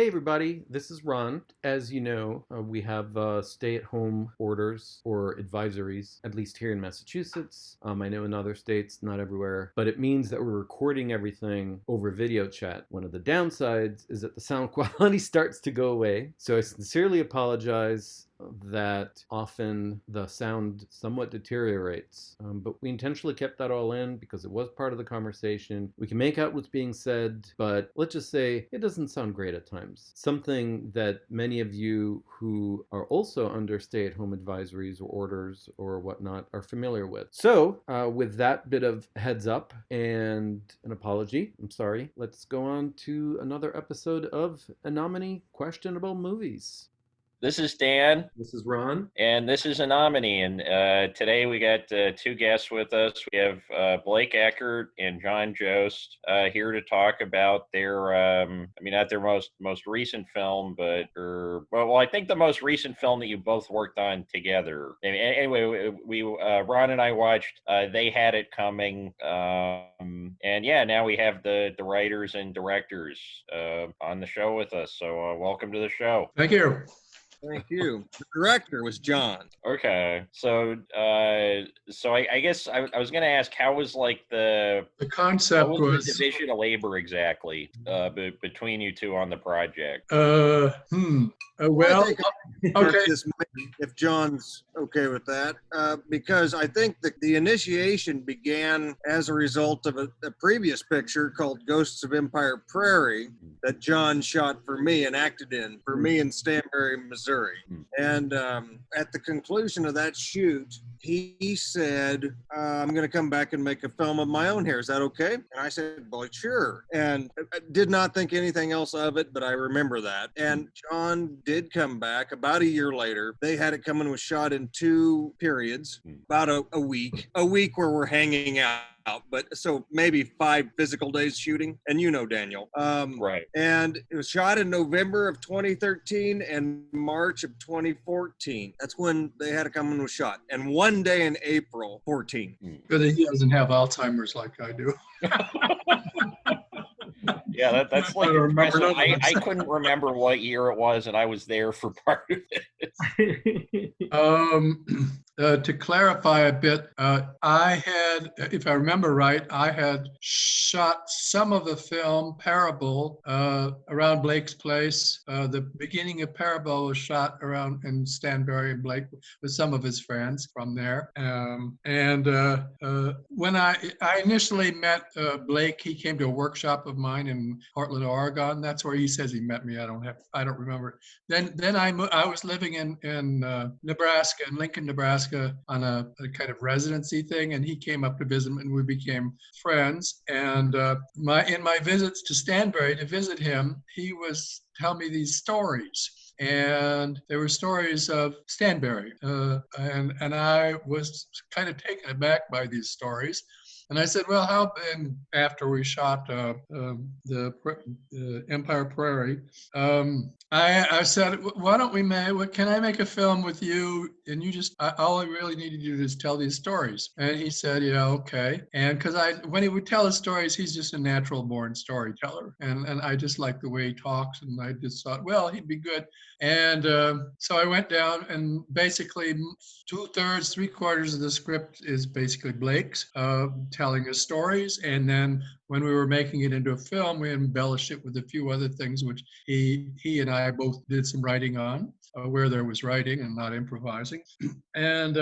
Hey everybody, this is Ron. As you know, we have stay-at-home orders or advisories, at least here in Massachusetts. I know in other states, not everywhere, but it means that we're recording everything over video chat. One of the downsides is that the sound quality starts to go away. So I sincerely apologize that often the sound somewhat deteriorates. But we intentionally kept that all in because it was part of the conversation. We can make out what's being said, but let's just say it doesn't sound great at times. Something that many of you who are also under stay-at-home advisories or orders or whatnot are familiar with. So with that bit of heads up and an apology, I'm sorry, let's go on to another episode of Anomaly Questionable Movies. This is Dan. This is Ron. And this is Anomaly. And today we got two guests with us. We have Blake Eckard and Jon Jost here to talk about their, not their most recent film, but, I think the most recent film that you both worked on together. Anyway, we Ron and I watched They Had It Coming. And yeah, now we have the writers and directors on the show with us. So welcome to the show. Thank you. Thank you. The director was Jon. Okay, so I guess I was going to ask, how was like the concept what was the division of labor exactly between you two on the project? Well, okay. If Jon's okay with that, because I think the initiation began as a result of a previous picture called Ghosts of Empire Prairie that Jon shot for me and acted in for me in Stanberry, Missouri. And at the conclusion of that shoot, he said, I'm going to come back and make a film of my own here. Is that okay? And I said, boy, sure. And I did not think anything else of it, but I remember that. And Jon did come back about a year later. They Had It Coming was shot in 2 periods, about a week where we're hanging out. But so maybe 5 physical days shooting, and you know Daniel. Right. And it was shot in November of 2013 and March of 2014. That's when They Had It Coming was shot, and 1 day in April 14. Good that he doesn't have Alzheimer's like I do. Yeah, that's like impressive. I couldn't remember what year it was, and I was there for part of it. To clarify a bit, I had, if I remember right, I had shot some of the film Parable around Blake's place. The beginning of Parable was shot around in Stanberry and Blake with some of his friends from there. When I initially met Blake, he came to a workshop of mine in Portland, Oregon. That's where he says he met me. I don't remember. Then I was living in Nebraska, in Lincoln, Nebraska, on a kind of residency thing, and he came up to visit and we became friends. And in my visits to Stanberry to visit him, he was telling me these stories. And they were stories of Stanberry. And I was kind of taken aback by these stories. And I said, well, and after we shot the Empire Prairie, I said, why don't we can I make a film with you? And you all I really need you to do is tell these stories. And he said, yeah, okay. And because when he would tell his stories, he's just a natural born storyteller. And I just like the way he talks. And I just thought, well, he'd be good. And so I went down, and basically 2/3, 3/4 of the script is basically Blake's telling his stories. And then when we were making it into a film, we embellished it with a few other things, which he and I both did some writing on, where there was writing and not improvising. And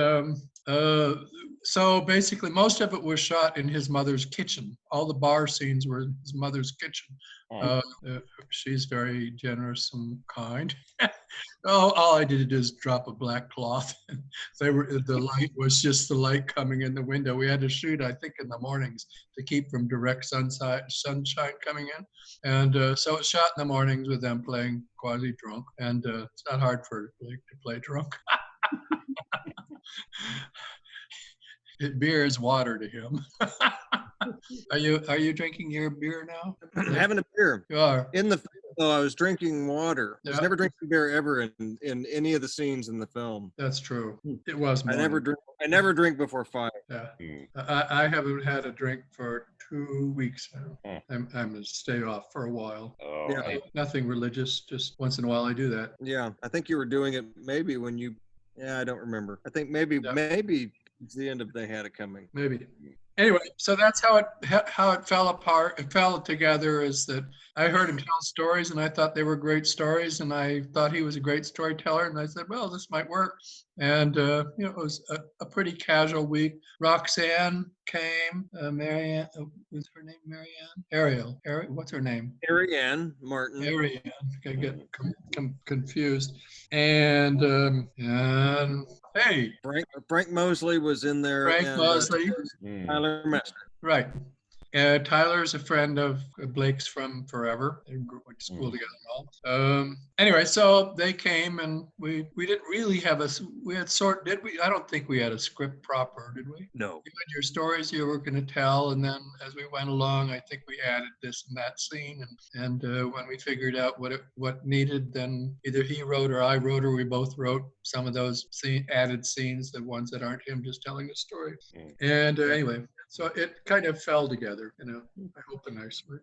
so basically most of it was shot in his mother's kitchen. All the bar scenes were in his mother's kitchen. She's very generous and kind. All I did is drop a black cloth. The light was just the light coming in the window. We had to shoot, I think, in the mornings to keep from direct sunshine coming in. And so it's shot in the mornings with them playing quasi-drunk. And it's not hard for Blake to play drunk. Beer is water to him. Are you drinking your beer now? I'm having a beer. You are. In the though. I was drinking water. I was Yeah. never drinking beer ever in any of the scenes in the film. That's true. It was I morning. never drink before 5. Yeah. Hmm. I haven't had a drink for 2 weeks now. Hmm. I'm going to stay off for a while. Oh, Yeah. Nothing religious. Just once in a while I do that. Yeah, I think you were doing it maybe when you. Yeah, I don't remember. I think maybe it's the end of They Had It Coming. Maybe. Anyway, so that's how it fell apart. It fell together is that I heard him tell stories and I thought they were great stories and I thought he was a great storyteller and I said, well, this might work. And it was a pretty casual week. Roxanne came. Marianne, was her name Marianne? Ariel. What's her name? Ariane Martin. Arianne. I get confused. And hey, Frank Mosley was in there. Frank Mosley. Tyler Mester. Right. Tyler's a friend of Blake's from forever. They went to school together and all. Anyway, so they came and we didn't really have did we? I don't think we had a script proper, did we? No. You had your stories you were going to tell, and then as we went along, I think we added this and that scene. And when we figured out what needed, then either he wrote or I wrote or we both wrote some of those added scenes, the ones that aren't him just telling a story. And anyway. So it kind of fell together, I hope in a nice way.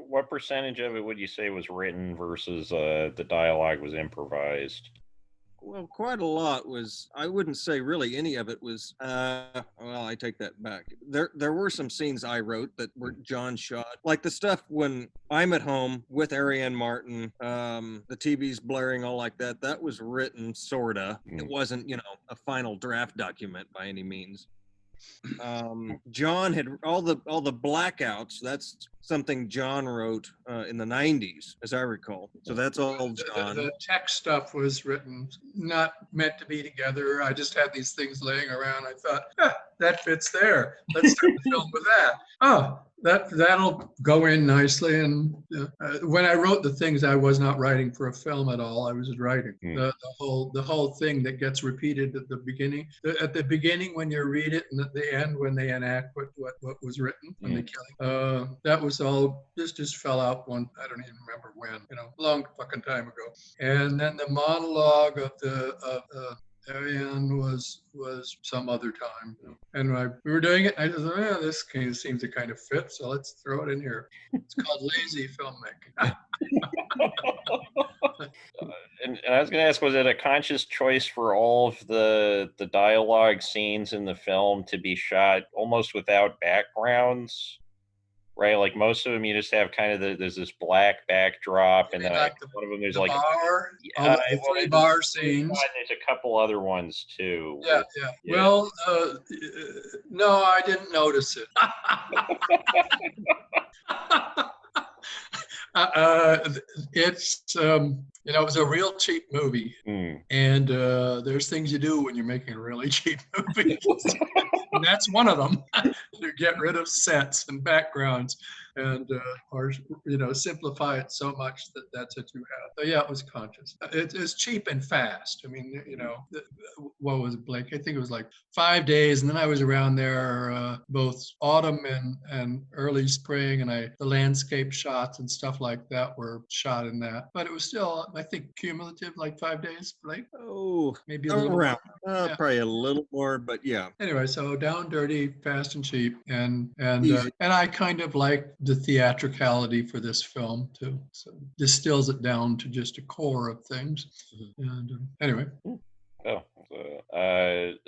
What percentage of it would you say was written versus the dialogue was improvised? Well, quite a lot was. I wouldn't say really any of it was. Well, I take that back. There were some scenes I wrote that were Jon shot, like the stuff when I'm at home with Ariane Martin, the TV's blaring, all like that. That was written sorta. It wasn't, a final draft document by any means. Jon had all the blackouts. That's something Jon wrote in the 90s, as I recall. So that's all Jon. The text stuff was written, not meant to be together. I just had these things laying around. I thought, that fits there. Let's start the film with that. Oh, that'll go in nicely. And when I wrote the things, I was not writing for a film at all. I was writing the whole thing that gets repeated at the beginning. At the beginning, when you read it, and at the end when they enact what was written when they killing. That was all. This just fell out one. I don't even remember when. A long fucking time ago. And then the monologue of Ariane was some other time. And we were doing it, and I just thought, this kind of seems to kind of fit, so let's throw it in here. It's called lazy filmmaking. And I was going to ask, was it a conscious choice for all of the dialogue scenes in the film to be shot almost without backgrounds? Right, like most of them, you just have kind of there's this black backdrop, and then one of them there's like bar, the 3 bar scenes. There's a couple other ones too. Yeah. Well, no, I didn't notice it. It's it was a real cheap movie, and there's things you do when you're making a really cheap movie. And that's one of them. To get rid of sets and backgrounds, and or simplify it so much that's what you have. So yeah, it was conscious. It's cheap and fast. I mean, what was it, Blake? I think it was like 5 days, and then I was around there both autumn and early spring, and the landscape shots and stuff like that were shot in that. But it was still, I think, cumulative, like 5 days, Blake. Oh, maybe a little around. more. Probably a little more, but yeah. Anyway, so down, dirty, fast and cheap, and I kind of like the theatricality for this film too. So distills it down to just a core of things. And anyway. The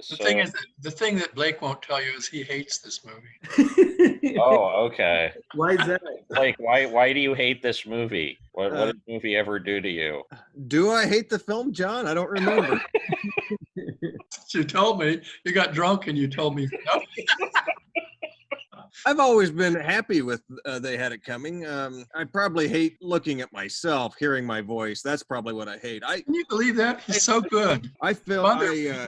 thing that Blake won't tell you is he hates this movie. Oh, okay. Why is that? Like, why do you hate this movie? What did the movie ever do to you? Do I hate the film, Jon? I don't remember. You told me. You got drunk and you told me no. I've always been happy with They Had It Coming. I probably hate looking at myself, hearing my voice. That's probably what I hate. Can you believe that? He's so good. I feel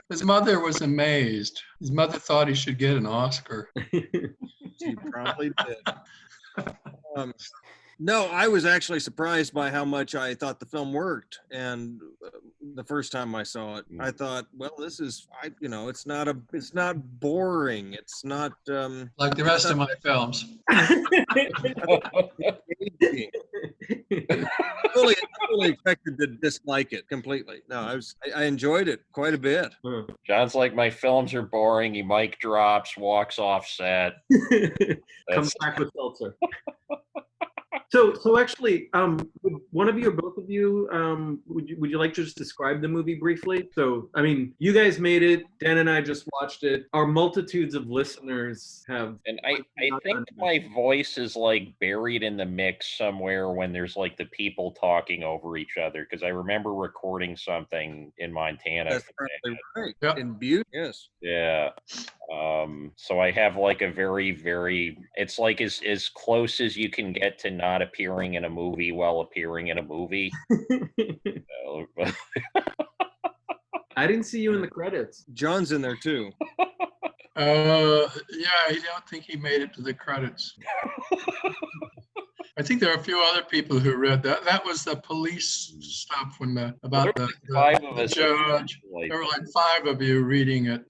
his mother was amazed. His mother thought he should get an Oscar. She probably did. No, I was actually surprised by how much I thought the film worked. And the first time I saw it, I thought, well, this is, it's not boring. It's not Like the rest of my films. engaging. I fully expected to dislike it completely. No, I enjoyed it quite a bit. John's like, my films are boring. He mic drops, walks off set. Comes back with seltzer. So actually, would one of you or both of you, would you like to just describe the movie briefly? So, I mean, you guys made it. Dan and I just watched it. Our multitudes of listeners have. And I think my voice is like buried in the mix somewhere when there's like the people talking over each other, because I remember recording something in Montana. That's probably right. Yep. In Butte, yes. Yeah. So I have like a very, very, it's like as close as you can get to not appearing in a movie while appearing in a movie. I didn't see you in the credits. John's in there too. Yeah, I don't think he made it to the credits. I think there are a few other people who read that. That was the police stuff about the five of us. judge. There were like 5 of you reading it,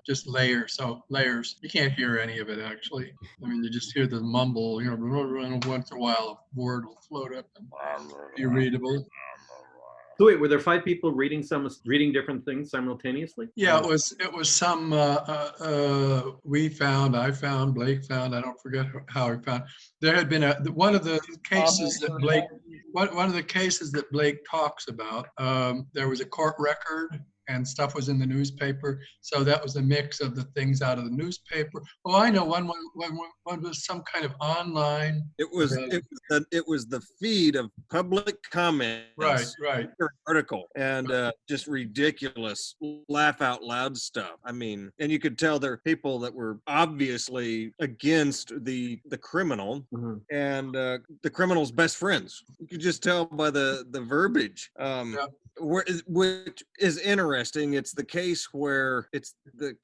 just layers. So layers. You can't hear any of it actually. I mean, you just hear the mumble. Once in a while a word will float up and be readable. So wait, were there 5 people reading different things simultaneously? Yeah, it was some we found, I found, Blake found. I don't forget how he found. There had been one of the cases that Blake talks about. There was a court record and stuff was in the newspaper. So that was a mix of the things out of the newspaper. Oh, I know one was some kind of online. It was the feed of public comments. Right. Article and just ridiculous laugh out loud stuff. I mean, and you could tell there are people that were obviously against the criminal and the criminal's best friends. You could just tell by the verbiage. Which is interesting. It's the case where it's the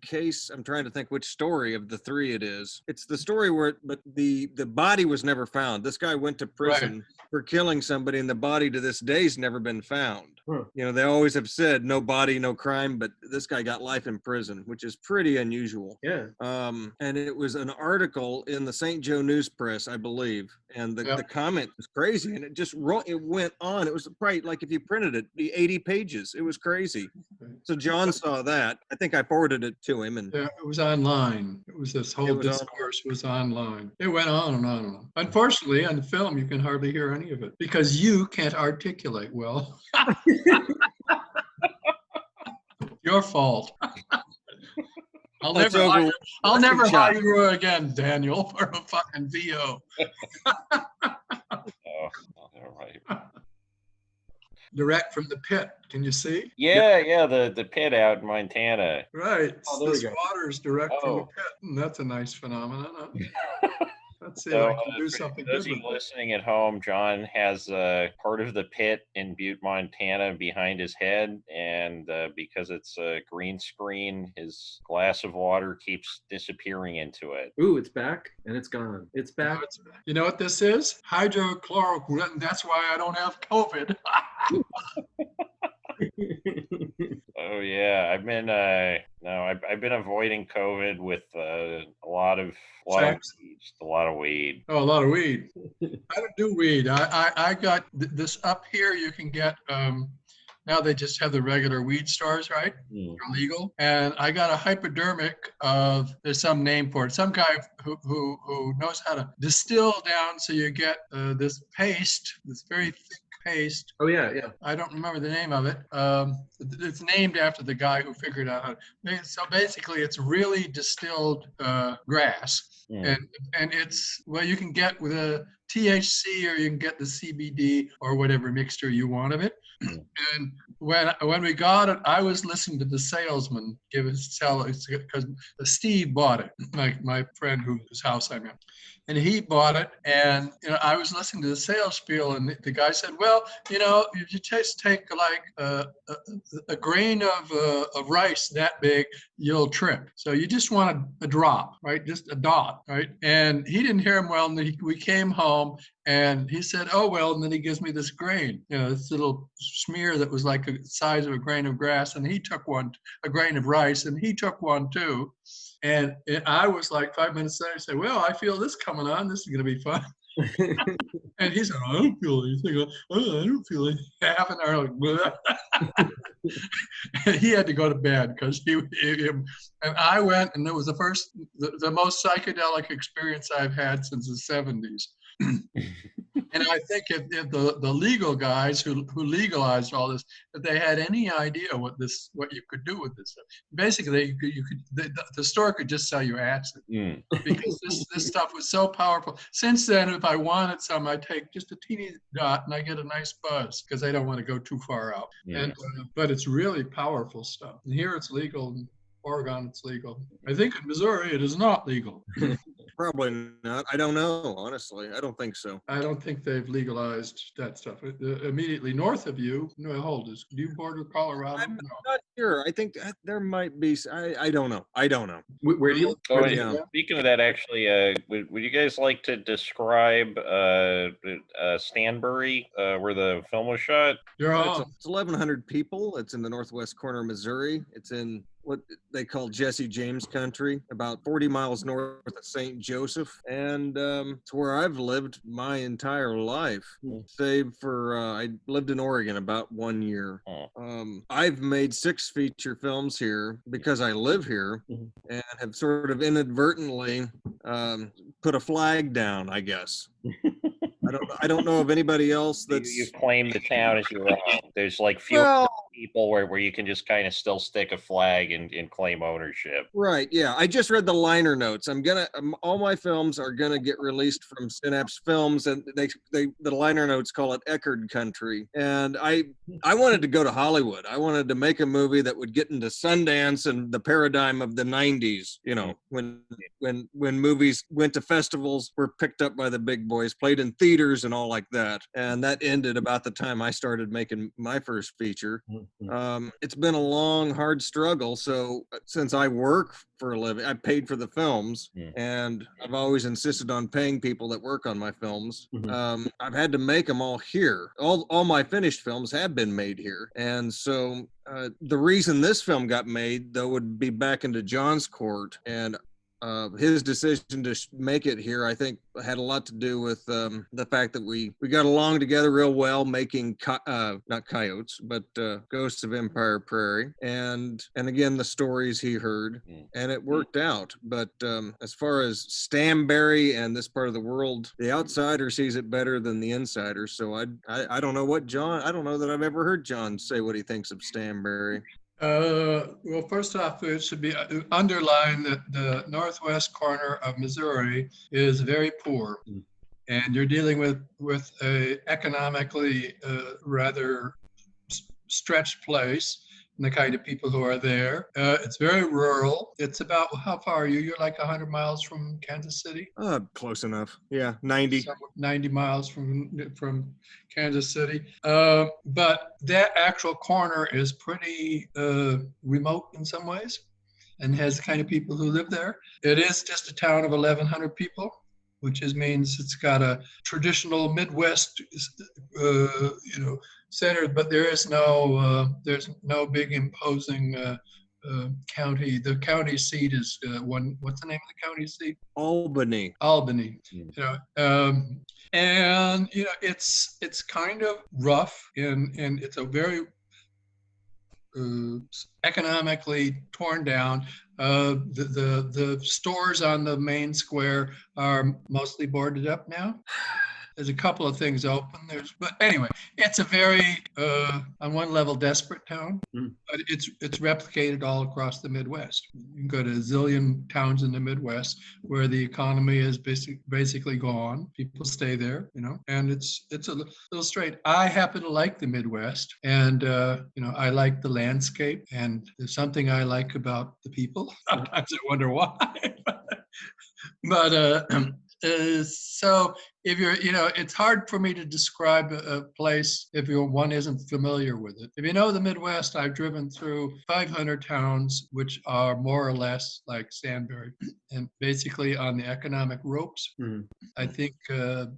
case. I'm trying to think which story of the 3 it is. It's the story where, but the body was never found. This guy went to prison for killing somebody, and the body to this day's never been found. You know, they always have said no body, no crime, but this guy got life in prison, which is pretty unusual. Yeah. And it was an article in the St. Joe News Press, I believe, and the comment was crazy, and it went on. It was probably like if you printed it, the 80 pages. It was crazy. So John saw that. I think I forwarded it to him, and it was online. It was this whole discourse was online. It went on and on and on. Unfortunately, on the film, you can hardly hear any of it because you can't articulate well. Your fault. I'll never hire you again, Daniel, for a fucking VO. All right. Direct from the pit. Can you see? Yeah, the pit out in Montana. Right. Oh, there we go. Water is direct from the pit. And that's a nice phenomenon. Huh? Let's see if I can do something those good of you with it. listening at home, John has part of the pit in Butte, Montana behind his head, and because it's a green screen, his glass of water keeps disappearing into it. Ooh, it's back and it's gone. It's back. You know what this is? Hydrochloroquine. That's why I don't have COVID. Oh yeah, I've been avoiding COVID with a lot of weed. Oh, a lot of weed. I don't do weed. I got this up here. You can get now they just have the regular weed stores, right? They're legal. And I got a hypodermic of, there's some name for it. Some guy who knows how to distill down so you get this paste, this very thick paste. Oh yeah. I don't remember the name of it. It's named after the guy who figured out how to. So basically, it's really distilled grass, and it's you can get with a THC or you can get the CBD or whatever mixture you want of it. And when we got it, I was listening to the salesman sell it because Steve bought it, my friend whose house I'm at. And he bought it, and I was listening to the sales spiel, and the guy said, "Well, if you just take like a grain of rice that big, you'll trip. So you just want a drop, right? Just a dot, right?" And he didn't hear him well. And we came home. home, and he said, "Oh well," and then he gives me this grain, this little smear that was like the size of a grain of grass, and he took one, a grain of rice, and he took one too. And I was like 5 minutes later, I said, "Well, I feel this coming on. This is going to be fun." And he said, "I don't feel anything. I don't feel anything." Half an hour, like, and he had to go to bed because and I went, and it was the most psychedelic experience I've had since the 70s. And I think if the legal guys who legalized all this, if they had any idea what you could do with this, basically the store could just sell you acid, because this stuff was so powerful. Since then, if I wanted some, I take just a teeny dot and I get a nice buzz, because I don't want to go too far out. And but it's really powerful stuff. And here it's legal. In Oregon, it's legal. I think in Missouri it is not legal. Probably not. I don't know, honestly. I don't think so. I don't think they've legalized that stuff. Immediately north of you, hold this. Do you border Colorado? I'm not sure. I think there might be. I don't know. I don't know. Where do you? Oh, Yeah. speaking of that, actually, would you guys like to describe Stanbury, where the film was shot? You're It's on. 1,100 people. It's in the northwest corner of Missouri. It's in what they call Jesse James country, about 40 miles north of St. Joseph. And it's where I've lived my entire life, save for I lived in Oregon about 1 year. I've made 6 feature films here because I live here, and have sort of inadvertently put a flag down, I guess. I don't know of anybody else that's. You've claimed the town as your own. There's like few people where you can just kind of still stick a flag and claim ownership. Right. Yeah. I just read the liner notes. All my films are gonna get released from Synapse Films, and the liner notes call it Eckard country. And I wanted to go to Hollywood. I wanted to make a movie that would get into Sundance and the paradigm of the 90s, when movies went to festivals, were picked up by the big boys, played in theaters and all like that. And that ended about the time I started making my first feature. It's been a long, hard struggle. So since I work for a living, I paid for the films, and I've always insisted on paying people that work on my films. I've had to make them all here. All my finished films have been made here. And so the reason this film got made, though, would be back into John's court, and his decision to make it here, I think, had a lot to do with the fact that we got along together real well, making not Coyotes, but Ghosts of Empire Prairie, and again the stories he heard, and it worked out. But as far as Stanbury and this part of the world, the outsider sees it better than the insider. So I don't know what John. I don't know that I've ever heard John say what he thinks of Stanbury. Well, first off, it should be underlined that the northwest corner of Missouri is very poor, and you're dealing with a economically rather stretched place, and the kind of people who are there. It's very rural. It's about, how far are you? You're like 100 miles from Kansas City? Close enough. Yeah, 90. 90 miles from Kansas City. But that actual corner is pretty remote in some ways, and has the kind of people who live there. It is just a town of 1,100 people, which means it's got a traditional Midwest, center, but there's no big imposing county. The county seat is what's the name of the county seat? Albany. And it's kind of rough, and it's a very economically torn down. The stores on the main square are mostly boarded up now. There's a couple of things open. But anyway, it's a very, on one level, desperate town. But it's replicated all across the Midwest. You can go to a zillion towns in the Midwest where the economy is basically gone. People stay there, and it's a little straight. I happen to like the Midwest, and I like the landscape, and there's something I like about the people. Sometimes I wonder why. But so if you're, it's hard for me to describe a place if one isn't familiar with it. If you know the Midwest, I've driven through 500 towns, which are more or less like Stanbury, and basically on the economic ropes. Mm. I think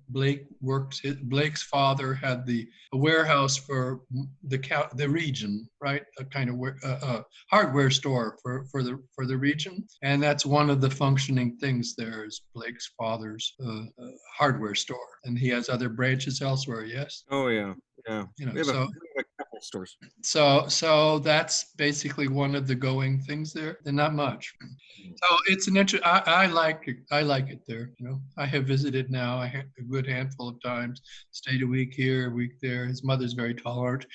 Blake's father had a warehouse for the region, right? A kind of hardware store for the region, and that's one of the functioning things there is Blake's father's hardware store, and he has other branches elsewhere. Yes. Oh yeah, yeah. We have So a couple stores. so that's basically one of the going things there. And not much. So it's an I like it. I like it there. I have visited now a good handful of times. Stayed a week here, a week there. His mother's very tolerant.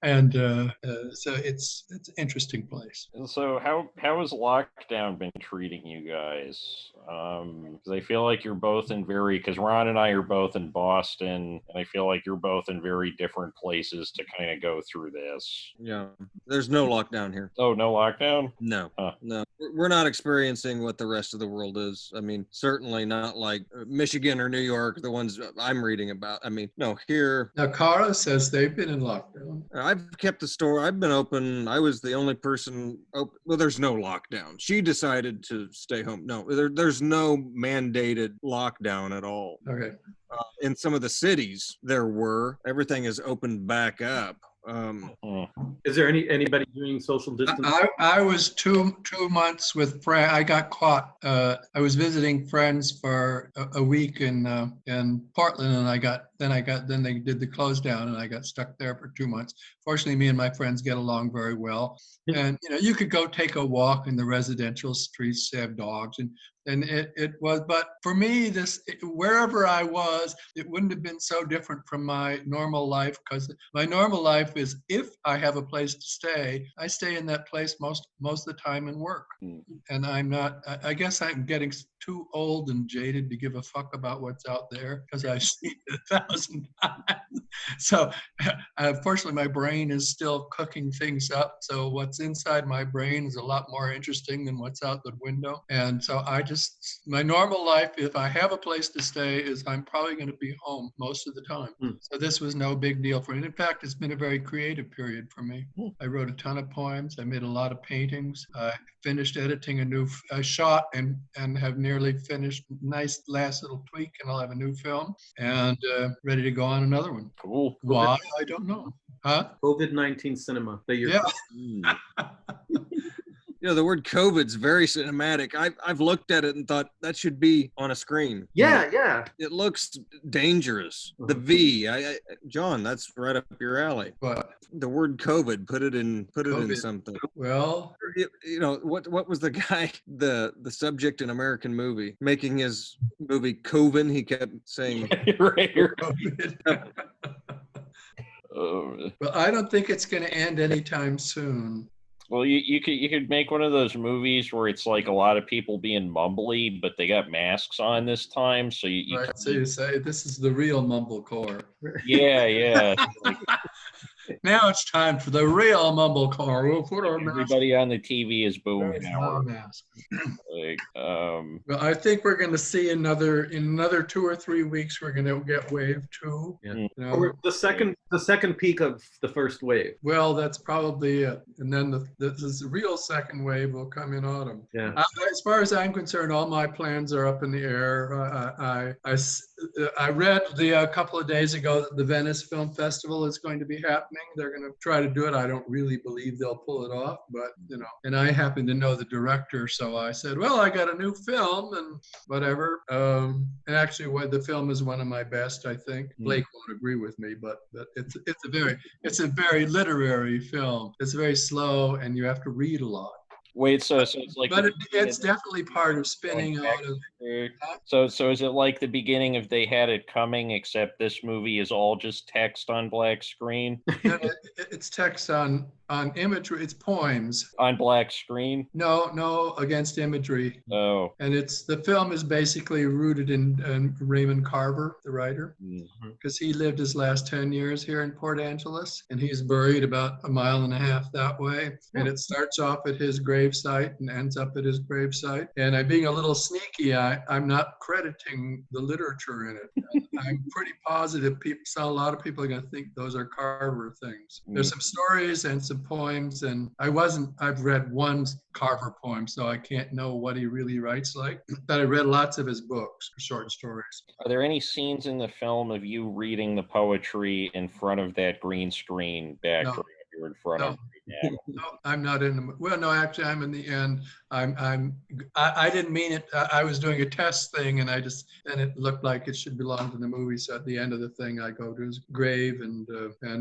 And so it's an interesting place. And so how has lockdown been treating you guys? Because I feel like you're both because Ron and I are both in Boston, and I feel like you're both in very different places to kind of go through this. Yeah, there's no lockdown here. Oh, no lockdown? No, Huh. no. We're not experiencing what the rest of the world is. I mean, certainly not like Michigan or New York, the ones I'm reading about. I mean, no, here. Now, Cara says they've been in lockdown. I've kept the store. I've been open. I was the only person open. Well, there's no lockdown. She decided to stay home. No, there's no mandated lockdown at all. Okay. In some of the cities, there were. Everything is opened back up. Is there anybody doing social distancing? I was two months with friend. I got caught. I was visiting friends for a week in Portland, and then they did the close down, and I got stuck there for 2 months. Fortunately, me and my friends get along very well, and you could go take a walk in the residential streets, have dogs, and it was. But for me, wherever I was, it wouldn't have been so different from my normal life, because my normal life is if I have a place to stay, I stay in that place most of the time and work. And I'm not. I guess I'm getting too old and jaded to give a fuck about what's out there, because I've seen it 1,000 times. So unfortunately, my brain is still cooking things up. So what's inside my brain is a lot more interesting than what's out the window. And so my normal life, if I have a place to stay, is I'm probably going to be home most of the time. So this was no big deal for me. In fact, it's been a very creative period for me. I wrote a ton of poems. I made a lot of paintings. I finished editing a new shot and have nearly finished. Nice last little tweak, and I'll have a new film and ready to go on another one. Cool. Why? I don't know. Huh? COVID-19 cinema. Yeah. The word COVID's very cinematic. I've looked at it and thought that should be on a screen. Yeah. It looks dangerous. The V, John, that's right up your alley. But The word COVID, put it in COVID. something. Well, What was the guy, the subject in American movie, making his movie Coven? He kept saying, Right here. COVID. Well, I don't think it's going to end anytime soon. Well, you could make one of those movies where it's like a lot of people being mumbly, but they got masks on this time, so you Right. So you say this is the real mumblecore. yeah. Now it's time for the real mumblecore. We'll put our mask. Everybody on the TV is booming Where's now. my mask? Well, I think we're going to see in another 2 or 3 weeks. We're going to get wave 2. Yeah. Or the second peak of the first wave. Well, that's probably it. And then the real second wave will come in autumn. Yeah. As far as I'm concerned, all my plans are up in the air. I read a couple of days ago that the Venice Film Festival is going to be happening. They're going to try to do it. I don't really believe they'll pull it off, but and I happen to know the director, so I said, well, I got a new film and whatever. And actually, the film is one of my best, I think. Blake won't agree with me, but it's a very literary film. It's very slow, and you have to read a lot. wait, so it's like, But it's definitely part of spinning out of. So is it like the beginning of They Had It Coming, except this movie is all just text on black screen? It's text on imagery. It's poems. On black screen? No, against imagery. Oh. And the film is basically rooted in Raymond Carver, the writer, because he lived his last 10 years here in Port Angeles, and he's buried about 1.5 miles that way. And it starts off at his grave gravesite and ends up at his gravesite. And I'm being a little sneaky. I'm not crediting the literature in it. I'm pretty positive a lot of people are going to think those are Carver things. There's some stories and some poems, and I've read one Carver poem, so I can't know what he really writes like, but I read lots of his books, short stories. Are there any scenes in the film of you reading the poetry in front of that green screen backdrop you're in front of right now? No, I'm not in the, well, no, actually I'm in the end. I didn't mean it. I was doing a test thing and it looked like it should belong to the movie. So at the end of the thing, I go to his grave and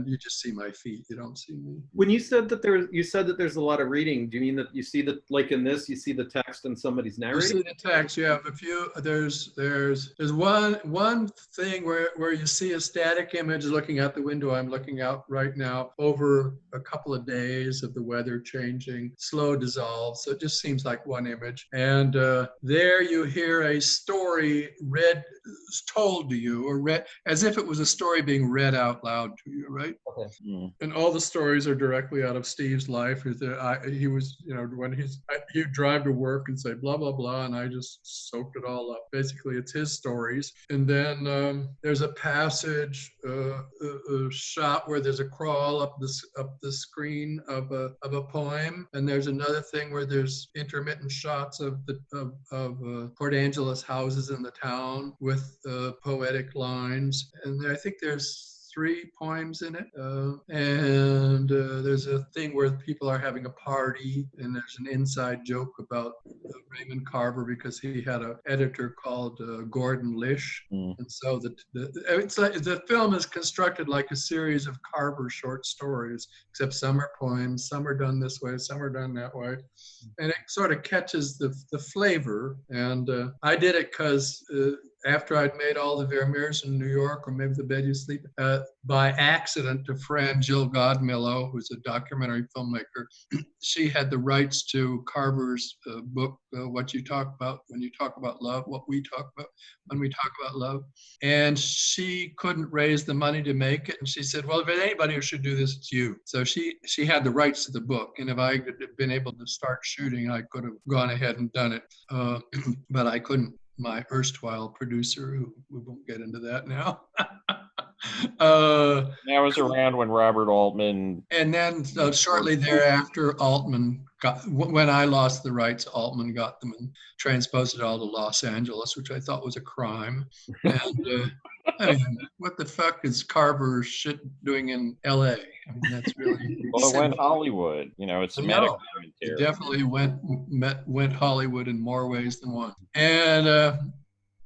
you just see my feet. You don't see me. When you said that there's a lot of reading, do you mean that you see that, like in this, you see the text and somebody's You narrating? see the text. You have a few. There's one thing where you see a static image looking out the window. I'm looking out right now over a couple of days of the weather changing, slow dissolve. So it just seems like one image. And there you hear a story told to you, or read as if it was a story being read out loud to you, right? Okay. And all the stories are directly out of Steve's life. He was, when he'd drive to work and say blah blah blah, and I just soaked it all up. Basically, it's his stories. And then there's a passage, a shot where there's a crawl up the screen of a poem, and there's another thing where there's intermittent shots of Port Angeles houses in the town with poetic lines. And I think there's 3 poems in it. And there's a thing where people are having a party, and there's an inside joke about Raymond Carver because he had an editor called Gordon Lish. And so the film is constructed like a series of Carver short stories, except some are poems, some are done this way, some are done that way. And it sort of catches the flavor. And I did it because after I'd made all the Vermeers in New York, or maybe The Bed You Sleep, by accident, a friend, Jill Godmillo, who's a documentary filmmaker, she had the rights to Carver's book, What You Talk About When You Talk About Love, What We Talk About When We Talk About Love. And she couldn't raise the money to make it. And she said, well, if there's anybody who should do this, it's you. So she had the rights to the book. And if I had been able to start shooting, I could have gone ahead and done it. But I couldn't. My erstwhile producer, who we won't get into that now. That was around when Robert Altman. And then shortly thereafter, Altman when I lost the rights, Altman got them and transposed it all to Los Angeles, which I thought was a crime. And I mean, what the fuck is Carver shit doing in LA? I mean, that's really. Well, it went Hollywood. It's a meta commentary. It definitely went Hollywood in more ways than one. And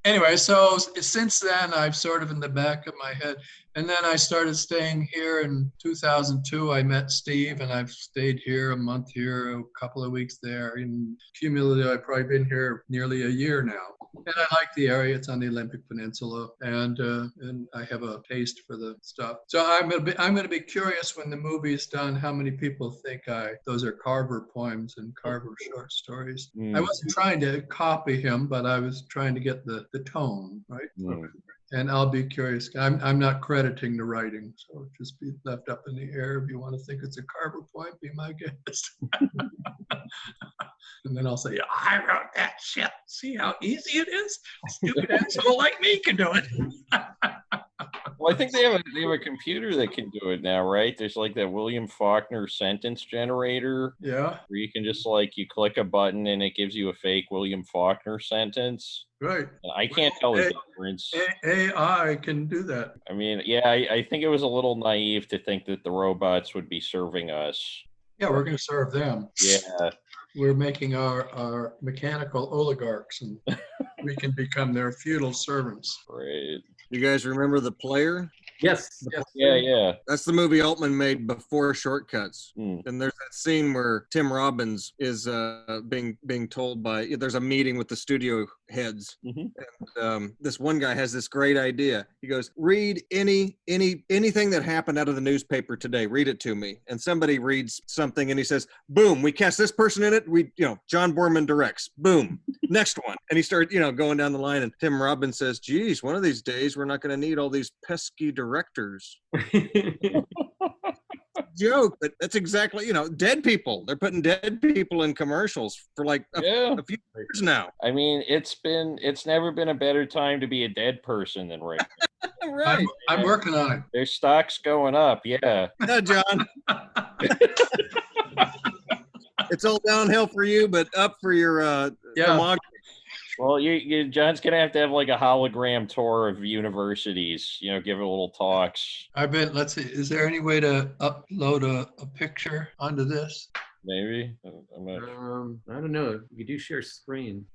anyway, so since then, I've sort of in the back of my head. And then I started staying here in 2002. I met Steve, and I've stayed here a month here, a couple of weeks there. In cumulative, I've probably been here nearly a year now. And I like the area. It's on the Olympic Peninsula, and I have a taste for the stuff. So I'm gonna be curious when the movie's done, how many people think those are Carver poems and Carver short stories. I wasn't trying to copy him, but I was trying to get the tone right. And I'll be curious. I'm not crediting the writing, so just be left up in the air. If you want to think it's a Carver poem, be my guest. And then I'll say, I wrote that shit. See how easy it is? A stupid asshole like me can do it. Well, I think they have a computer that can do it now, right? There's like that William Faulkner sentence generator. Yeah. Where you can just you click a button and it gives you a fake William Faulkner sentence. Right. I can't tell the difference. AI can do that. I mean, yeah, I think it was a little naive to think that the robots would be serving us. Yeah, we're going to serve them. Yeah. We're making our mechanical oligarchs, and we can become their feudal servants. Right. You guys remember The Player? Yes. Yeah. That's the movie Altman made before Shortcuts. And there's that scene where Tim Robbins is being told there's a meeting with the studio heads. And this one guy has this great idea. He goes, read anything that happened out of the newspaper today. Read it to me. And somebody reads something and he says, boom, we cast this person in it. John Borman directs. Boom. Next one. And he started, going down the line, and Tim Robbins says, geez, one of these days we're not going to need all these pesky directors. joke, but that's exactly, dead people. They're putting dead people in commercials for like a few years now. I mean, it's never been a better time to be a dead person than right now. Right. I'm working on it. Their stock's going up. Yeah. Yeah, John. It's all downhill for you, but up for your filmography. Well, John's gonna have to have like a hologram tour of universities. Give a little talks. Let's see. Is there any way to upload a picture onto this? Maybe. I'm not sure. I don't know. You do share screen.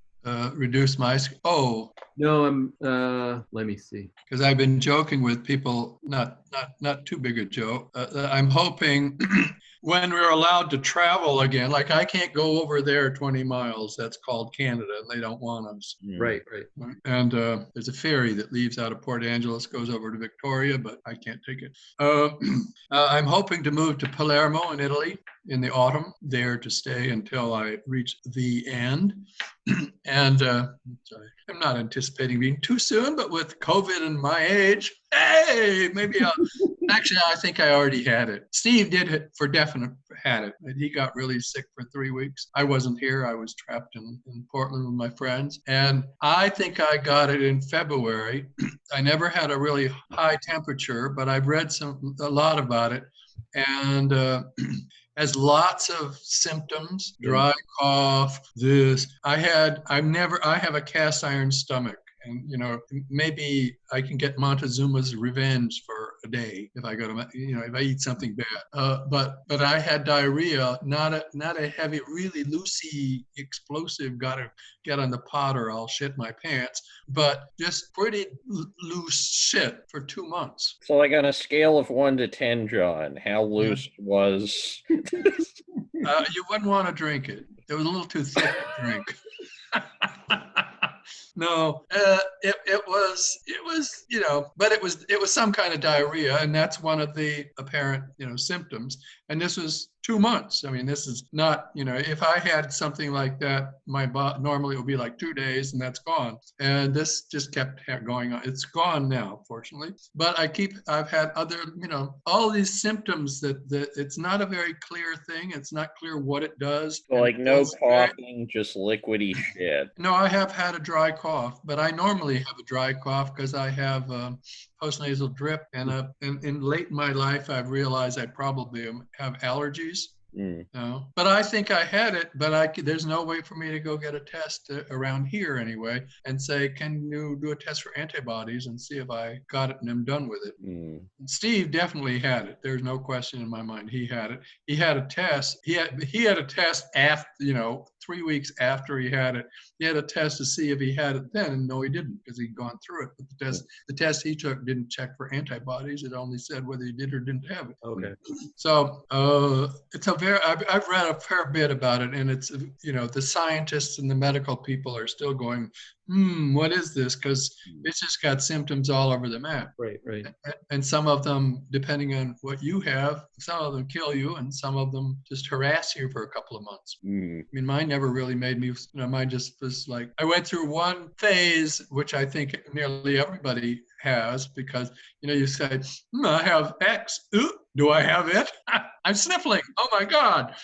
Reduce my screen. Oh. No, let me see. Because I've been joking with people, not too big a joke. I'm hoping when we're allowed to travel again, like I can't go over there 20 miles. That's called Canada, and they don't want us. Right. And there's a ferry that leaves out of Port Angeles, goes over to Victoria, but I can't take it. I'm hoping to move to Palermo in Italy in the autumn, there to stay until I reach the end. And sorry, I'm not anticipating being too soon, but with COVID and my age, hey, maybe actually, I think I already had it. Steve for definite had it. He got really sick for 3 weeks. I wasn't here. I was trapped in Portland with my friends. And I think I got it in February. I never had a really high temperature, but I've read a lot about it. And has lots of symptoms, dry cough, I have a cast iron stomach. And, maybe I can get Montezuma's revenge for a day if I go to, if I eat something bad. But I had diarrhea, not a heavy, really loosey, explosive, gotta get on the pot or I'll shit my pants, but just pretty loose shit for 2 months. So like on a scale of 1 to 10, John, how loose was? You wouldn't want to drink it. It was a little too thick to drink. No, it was, but it was some kind of diarrhea, and that's one of the apparent, symptoms. And this was 2 months. I mean, this is not, if I had something like that, normally it would be like 2 days and that's gone. And this just kept going on. It's gone now, fortunately. But I've had other, all these symptoms that it's not a very clear thing. It's not clear what it does. So like no coughing, just liquidy shit. No, I have had a dry cough, but I normally have a dry cough because I have postnasal drip, and in late in my life, I've realized I probably have allergies. But I think I had it, but there's no way for me to go get a test around here anyway and say, can you do a test for antibodies and see if I got it and I'm done with it. Steve definitely had it. There's no question in my mind. He had it. He had a test. He had a test after, 3 weeks after he had it. He had a test to see if he had it then, and no, he didn't, because he'd gone through it. But the test he took didn't check for antibodies. It only said whether he did or didn't have it. Okay. So I've read a fair bit about it, and it's, the scientists and the medical people are still going, what is this? Because it's just got symptoms all over the map. Right. And some of them, depending on what you have, some of them kill you, and some of them just harass you for a couple of months. I mean, mine never really made me, mine just was like, I went through one phase, which I think nearly everybody has, because, you say, I have X. Ooh, do I have it? I'm sniffling. Oh my God.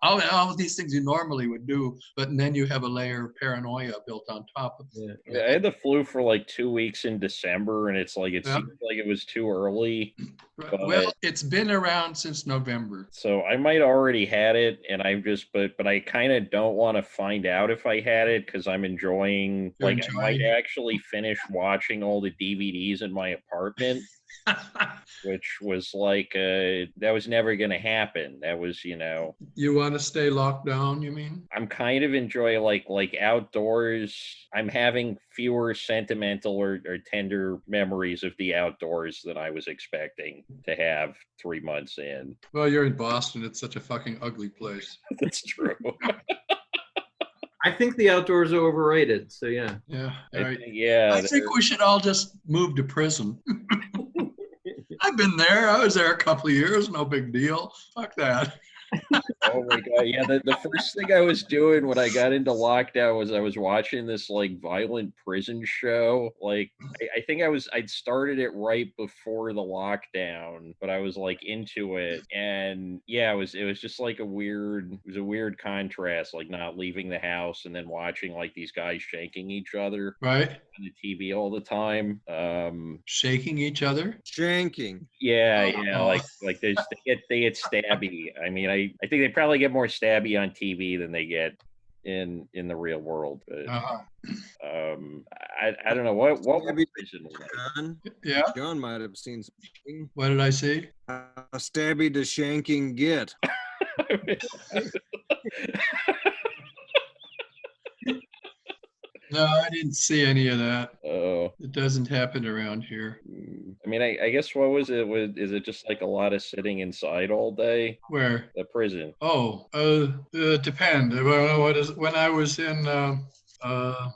all of these things you normally would do, but then you have a layer of paranoia built on top of it. Yeah, I had the flu for like 2 weeks in December, and it's like, it seemed like it was too early. Well, it's been around since November. So I might already had it, and but I kind of don't want to find out if I had it, because I'm enjoying, I might actually finish watching all the DVDs in my apartment. Which was like, that was never going to happen. That was, You want to stay locked down, you mean? I'm kind of enjoying like outdoors. I'm having fewer sentimental or tender memories of the outdoors than I was expecting to have 3 months in. Well, you're in Boston. It's such a fucking ugly place. That's true. I think the outdoors are overrated. So yeah. Yeah. Right. I think we should all just move to prison. I've been there. I was there a couple of years. No big deal. Fuck that. Oh my god! Yeah, the first thing I was doing when I got into lockdown was I was watching this like violent prison show. Like I think I'd started it right before the lockdown, but I was like into it, and yeah, it was just like a weird contrast, like not leaving the house and then watching like these guys shanking each other Right? on the TV all the time. Shaking each other. Shanking. Yeah, Oh. like they get stabby. I mean, I think they probably get more stabby on TV than they get in the real world. But Uh-huh. I don't know what Stabby. prison was like. John, Yeah. John might have seen something. What did I see? How stabby does shanking get? No, I didn't see any of that. Oh, It doesn't happen around here. I mean, I guess what was it? Is it just like a lot of sitting inside all day? Where? The prison. Oh, depend. Well, when I was in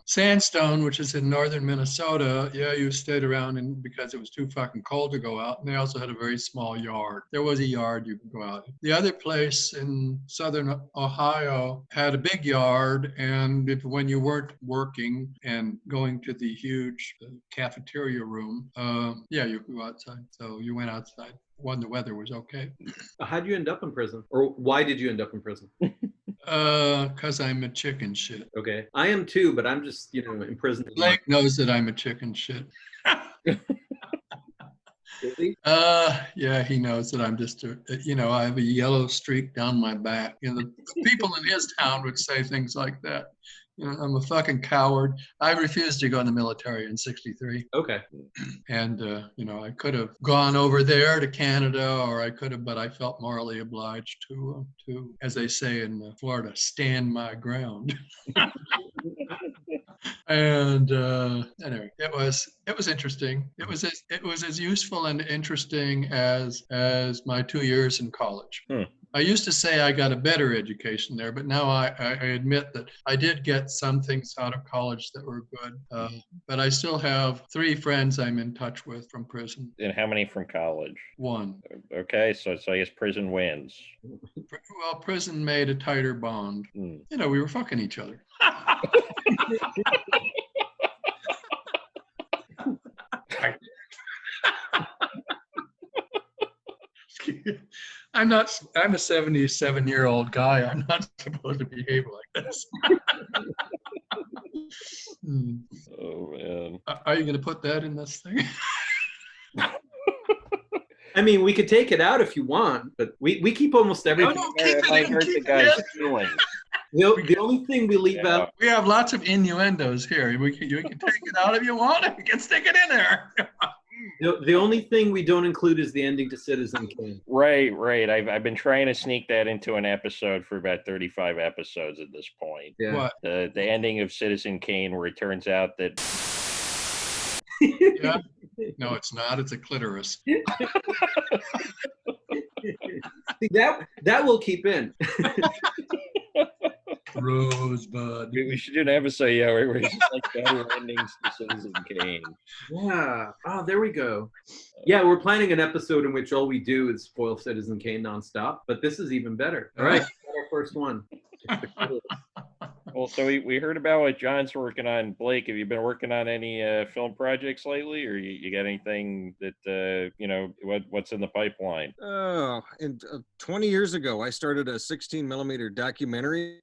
Sandstone, which is in northern Minnesota, yeah, you stayed around because it was too fucking cold to go out. And they also had a very small yard. There was a yard you could go out. The other place in southern Ohio had a big yard. And when you weren't working and going to the huge cafeteria room, yeah, you could go outside. So you went outside when the weather was okay. How'd you end up in prison? Or why did you end up in prison? Because I'm a chicken shit. Okay. I am too, but I'm just, in prison. Blake knows that I'm a chicken shit. Really? Yeah, he knows that I'm just I have a yellow streak down my back. The people in his town would say things like that. I'm a fucking coward. I refused to go in the military in '63. Okay. And, I could have gone over there to Canada, or I could have, but I felt morally obliged to, as they say in Florida, stand my ground. And anyway, it was interesting. It was as useful and interesting as my 2 years in college. I used to say I got a better education there, but now I admit that I did get some things out of college that were good. But I still have 3 friends I'm in touch with from prison. And how many from college? 1. Okay, so I guess prison wins. Well, prison made a tighter bond. We were fucking each other. I'm a 77-year-old guy. I'm not supposed to behave like this. Oh man. Are you going to put that in this thing? I mean, we could take it out if you want, but we keep almost everything. No, keep it in, hurt keep the it guy's in. feelings. The only thing we leave out. We have lots of innuendos here. You can take it out if you want. You can stick it in there. The only thing we don't include is the ending to Citizen Kane. Right. I've been trying to sneak that into an episode for about 35 episodes at this point. Yeah. What? The ending of Citizen Kane, where it turns out that Yeah. No, it's not. It's a clitoris. See, that will keep in. Rosebud. we should do an episode, where it's just like better endings to Citizen Kane. Yeah. Oh, there we go. Yeah, we're planning an episode in which all we do is spoil Citizen Kane nonstop, but this is even better. All right, our first one. Well, so we heard about what John's working on. Blake, have you been working on any film projects lately, or you got anything that what's in the pipeline? Oh, and 20 years ago, I started a 16 millimeter documentary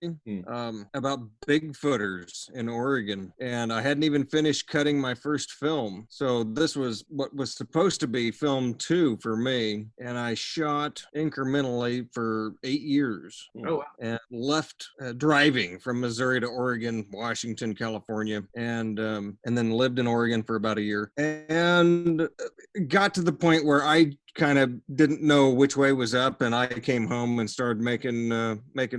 about Bigfooters in Oregon, and I hadn't even finished cutting my first film. So this was what was supposed to be film 2 for me, and I shot incrementally for 8 years. Oh, wow. And left driving from Missouri to Oregon, Washington, California, and then lived in Oregon for about a year, and got to the point where I kind of didn't know which way was up, and I came home and started making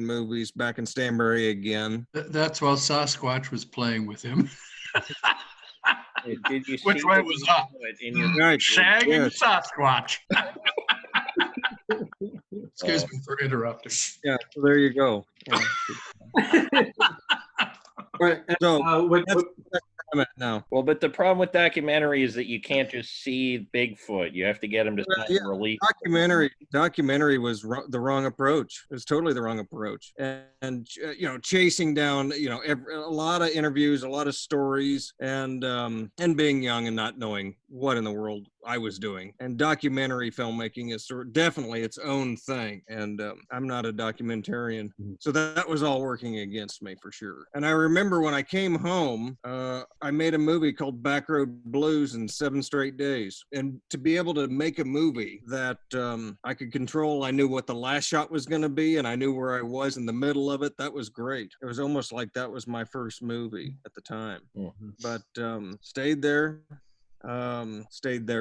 movies back in Stanbury again. That's while Sasquatch was playing with him. Did you Which see way the was up? in your Right. Shagging Yes. Sasquatch. Excuse me for interrupting. Yeah, so there you go. Right. So what No. Well, but the problem with documentary is that you can't just see Bigfoot. You have to get him to sign Yeah, a release. documentary was the wrong approach. It was totally the wrong approach. And chasing down, a lot of interviews, a lot of stories, and being young and not knowing what in the world I was doing. And documentary filmmaking is definitely its own thing. And I'm not a documentarian. So that was all working against me for sure. And I remember when I came home, I made a movie called Back Road Blues in 7 straight days. And to be able to make a movie that I could control, I knew what the last shot was going to be, and I knew where I was in the middle of it. That was great. It was almost like that was my first movie at the time. But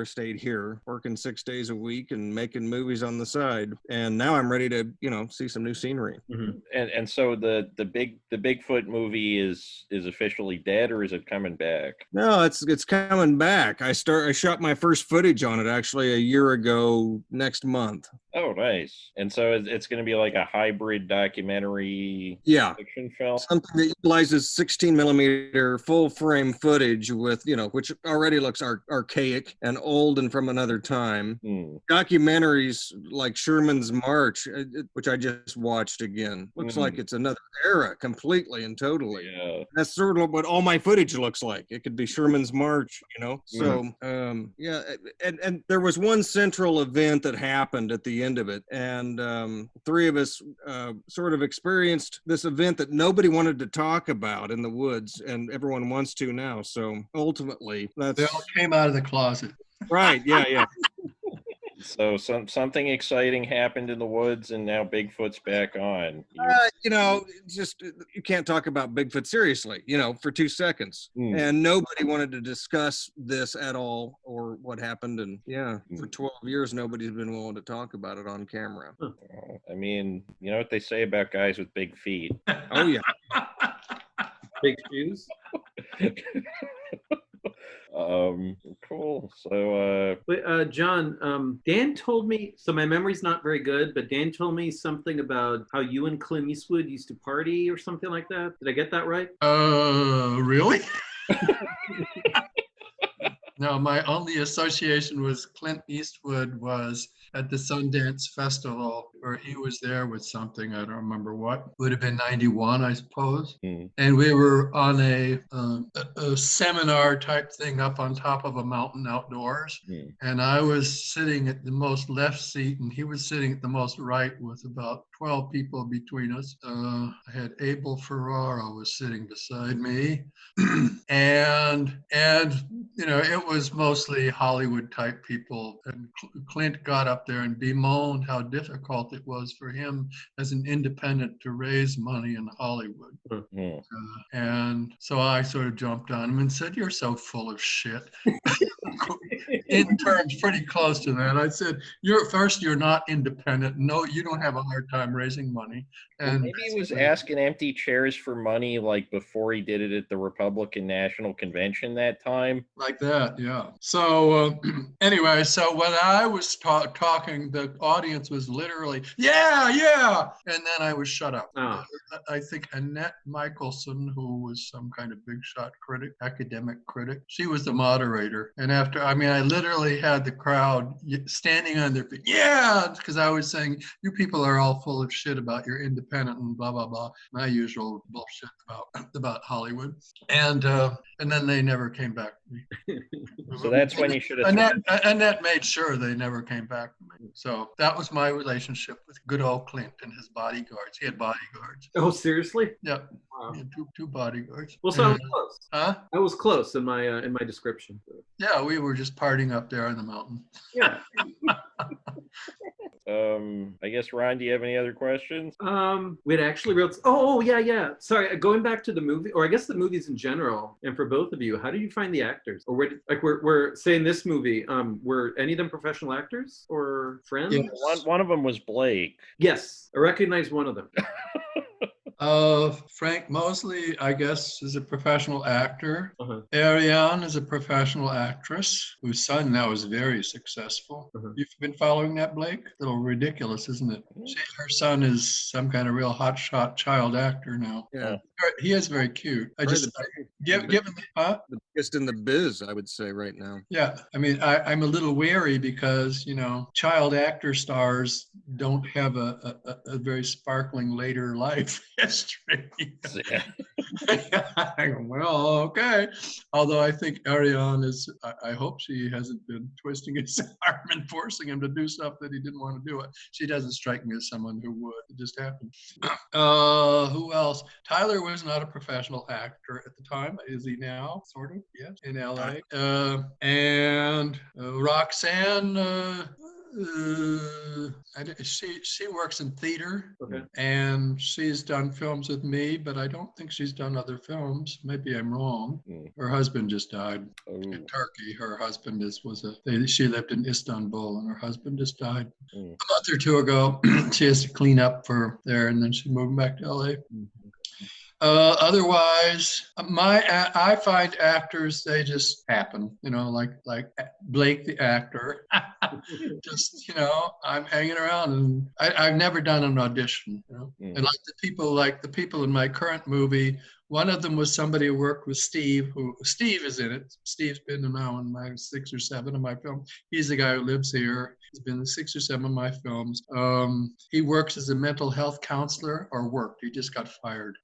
stayed here, working 6 days a week and making movies on the side. And now I'm ready to, see some new scenery. And so the Bigfoot movie is officially dead, or is it coming back? No, it's coming back. I shot my first footage on it actually a year ago next month. Oh, nice. And so it's going to be like a hybrid documentary fiction film? Something that utilizes 16 millimeter full frame footage with, which already looks archaic and old and from another time. Documentaries like Sherman's March, which I just watched again, looks like it's another era completely and totally. Yeah. That's sort of what all my footage looks like. It could be Sherman's March, So, and there was one central event that happened at the end of it, and 3 of us sort of experienced this event that nobody wanted to talk about in the woods, and everyone wants to now. So ultimately, They all came out of the closet. Right. Yeah. So something exciting happened in the woods, and now Bigfoot's back on. Just you can't talk about Bigfoot seriously, for 2 seconds. And nobody wanted to discuss this at all or what happened. And for 12 years, nobody's been willing to talk about it on camera. I mean, you know what they say about guys with big feet? Oh, yeah. Big shoes. Cool. So John, Dan told me, so my memory's not very good, but Dan told me something about how you and Clint Eastwood used to party or something like that. Did I get that right? Really? No, my only association with Clint Eastwood was at the Sundance Festival, where he was there with something, I don't remember what. Would have been 91, I suppose. And we were on a seminar type thing up on top of a mountain outdoors. And I was sitting at the most left seat, and he was sitting at the most right, with about 12 people between us. I had Abel Ferrara was sitting beside me. and it was mostly Hollywood type people. And Clint got up there and bemoaned how difficult it was for him as an independent to raise money in Hollywood. And so I sort of jumped on him and said, "You're so full of shit." In terms pretty close to that. I said, you're not independent. No, you don't have a hard time raising money. And maybe he was asking empty chairs for money, like before he did it at the Republican National Convention that time. Like that, yeah. So anyway, so when I was talking, the audience was literally, yeah. And then I was shut up. I think Annette Michelson, who was some kind of big shot critic, academic critic, she was the moderator. And I literally had the crowd standing on their feet. Yeah, because I was saying, you people are all full of shit about your independent and blah, blah, blah. My usual bullshit about Hollywood. And then they never came back to me. So that's when you should have. Annette made sure they never came back to me. So that was my relationship with good old Clint and his bodyguards. He had bodyguards. Oh, seriously? Yep. Wow. He had two bodyguards. Well, so I was close. Huh? I was close in my description. Yeah, we were just partying up there on the mountain. Yeah. I guess, Ron, do you have any other questions? We'd actually wrote. Oh, yeah. Sorry, going back to the movie, or I guess the movies in general, and for both of you, how did you find the actors? Or we're saying this movie, were any of them professional actors or friends? Yeah. One of them was Blake. Yes, I recognize one of them. Frank Mosley, I guess, is a professional actor. Ariane is a professional actress whose son now is very successful. You've been following that, Blake? A little ridiculous, isn't it? Her son is some kind of real hotshot child actor now. Yeah. He is very cute. I Probably just given the biggest in the biz, I would say, right now. yeah. I mean, I'm a little wary because child actor stars don't have a very sparkling later life history. Yeah. I go, well, okay. Although I think Ariane is, I hope she hasn't been twisting his arm and forcing him to do stuff that he didn't want to do. She doesn't strike me as someone who would. It just happened. Who else? Tyler was not a professional actor at the time. Is he now? Sort of, yes, in LA. And Roxanne, she works in theater, Okay. and she's done films with me, but I don't think she's done other films. Maybe I'm wrong. Her husband just died in Turkey. Her husband she lived in Istanbul, and her husband just died a month or two ago. She has to clean up for there, and then she moved back to LA. Otherwise, I find actors, they just happen, like Blake the actor. Just, I'm hanging around, and I've never done an audition, And like the people in my current movie, one of them was somebody who worked with Steve is in it. Steve's been now in my 6 or 7 of my films. He's the guy who lives here. He's been in 6 or 7 of my films. He works as a mental health counselor, or worked. He just got fired.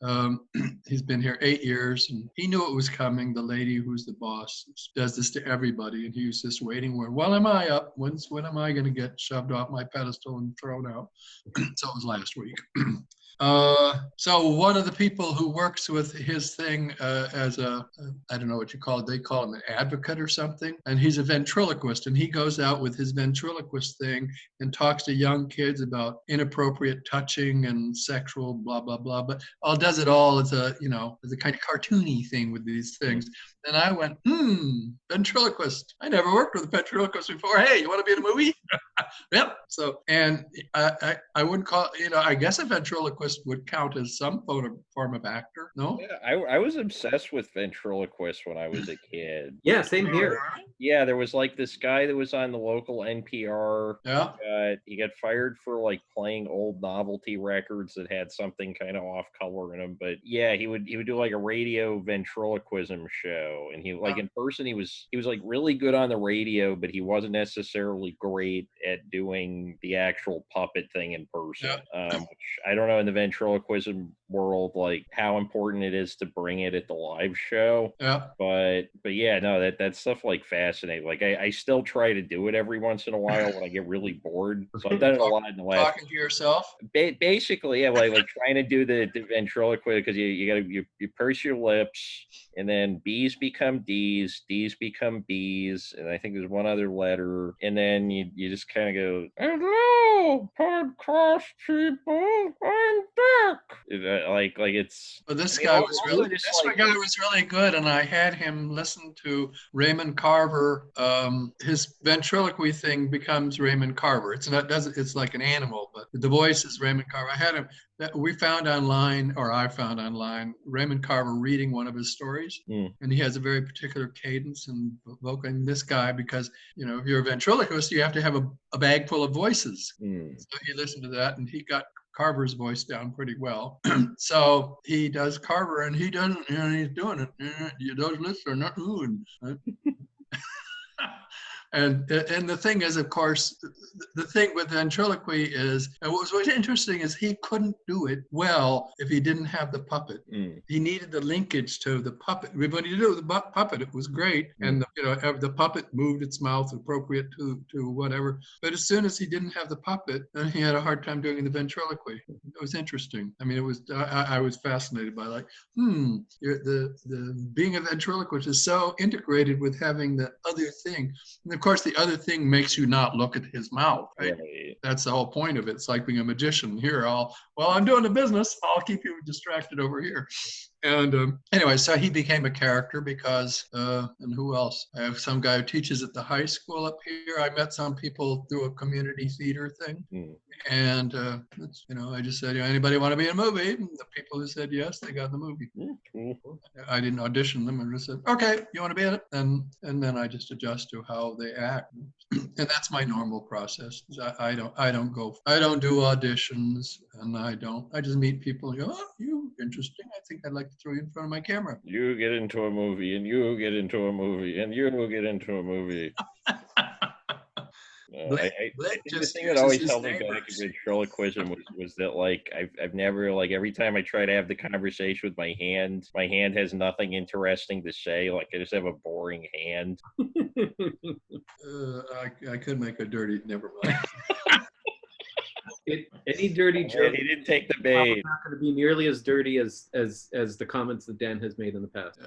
He's been here 8 years, and he knew it was coming. The lady who's the boss does this to everybody, and he was just waiting. When am I up? When am I going to get shoved off my pedestal and thrown out? So it was last week. So one of the people who works with his thing as I don't know what you call it, they call him an advocate or something, and he's a ventriloquist, and he goes out with his ventriloquist thing and talks to young kids about inappropriate touching and sexual blah, blah, blah, but does it all as a kind of cartoony thing with these things. And I went, ventriloquist. I never worked with a ventriloquist before. Hey, you want to be in a movie? Yep. So, and I wouldn't call, I guess a ventriloquist would count as some form of actor. No? Yeah, I was obsessed with ventriloquists when I was a kid. Yeah, same here. Yeah, there was like this guy that was on the local NPR. Yeah. He got fired for like playing old novelty records that had something kind of off color in them. But yeah, he would do like a radio ventriloquism show, and he like in person he was like really good on the radio, but he wasn't necessarily great at doing the actual puppet thing in person. Which I don't know in the ventriloquism world like how important it is to bring it at the live show. Yeah. But yeah, no, that stuff like fascinating. Like I still try to do it every once in a while when I get really bored. So I've done it a lot in the last. Talking to yourself. Basically, yeah, like trying to do the ventriloquist, because you purse your lips, and then B's become D's, D's become B's, and I think there's one other letter, and then you just kind of go, "Hello, podcast people, I'm back." Like it's. But this guy was really good, and I had him listen to Raymond Carver. His ventriloquy thing becomes Raymond Carver. It's like an animal, but the voice is Raymond Carver. I had him. I found online Raymond Carver reading one of his stories, and he has a very particular cadence and evoking this guy because if you're a ventriloquist, you have to have a bag full of voices. So he listened to that, and he got Carver's voice down pretty well. So he does Carver, and he doesn't. He's doing it. Those lists are not ruined. And the thing is, of course, the thing with ventriloquy is, and what was interesting is he couldn't do it well if he didn't have the puppet. He needed the linkage to the puppet. When he did the puppet, it was great, and the puppet moved its mouth appropriate to whatever. But as soon as he didn't have the puppet, then he had a hard time doing the ventriloquy. It was interesting. I mean, it was I was fascinated by the being a ventriloquist is so integrated with having the other thing. And of course, the other thing makes you not look at his mouth, right? That's the whole point of it. It's like being a magician. I'm doing the business. I'll keep you distracted over here. And anyway, so he became a character because, and who else? I have some guy who teaches at the high school up here. I met some people through a community theater thing. And, I just said, anybody want to be in a movie? And the people who said yes, they got the movie. I didn't audition them. I just said, okay, you want to be in it? And then I just adjust to how they act. And that's my normal process. I don't do auditions, and I just meet people and go, oh, you interesting. I think I'd like to throw you in front of my camera. You get into a movie, and you get into a movie, and you get into a movie. Blake I think the just thing that uses always his held me back neighbors. in ventriloquism was that, like, I've never, like, every time I try to have the conversation with my hand has nothing interesting to say. Like, I just have a boring hand. I could make a dirty. Never mind. Any dirty joke He didn't take the is bait. not going to be nearly as dirty as the comments that Dan has made in the past.